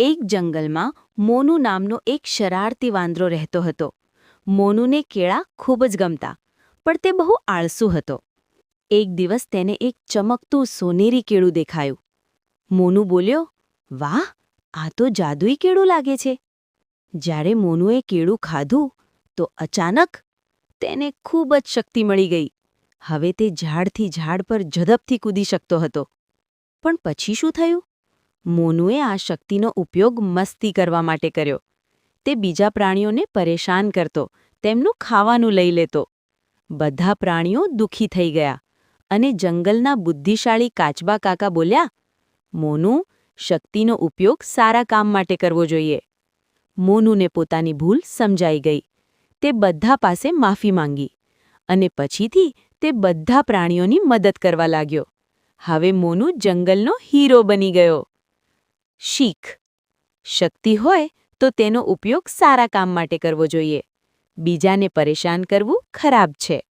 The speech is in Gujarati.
એક જંગલમાં મોનુ નામનો એક શરારતી વાંદરો રહેતો હતો. મોનુને કેળા ખૂબ જ ગમતા, પણ તે બહુ આળસુ હતો. એક દિવસ તેને એક ચમકતું સોનેરી કેળું દેખાયું. મોનુ બોલ્યો, "વાહ, આ તો જાદુઈ કેળું લાગે છે." જ્યારે મોનુએ કેળું ખાધું તો અચાનક તેને ખૂબ જ શક્તિ મળી ગઈ. હવે તે ઝાડથી ઝાડ પર ઝડપથી કૂદી શકતો હતો. પણ પછી શું થયું? મોનુએ આ શક્તિનો ઉપયોગ મસ્તી કરવા માટે કર્યો. તે બીજા પ્રાણીઓને પરેશાન કરતો, તેમનું ખાવાનું લઈ લેતો. બધા પ્રાણીઓ દુઃખી થઈ ગયા અને જંગલના બુદ્ધિશાળી કાચબા કાકા બોલ્યા, "મોનુ, શક્તિનો ઉપયોગ સારા કામ માટે કરવો જોઈએ." મોનુને પોતાની ભૂલ સમજાઈ ગઈ. તે બધા પાસે માફી માંગી અને પછીથી તે બધા પ્રાણીઓની મદદ કરવા લાગ્યો. હવે મોનુ જંગલનો હીરો બની ગયો. શીખ: શક્તિ હોય તો તેનો ઉપયોગ સારા કામ માટે કરવો જોઈએ. બીજાને પરેશાન કરવું ખરાબ છે.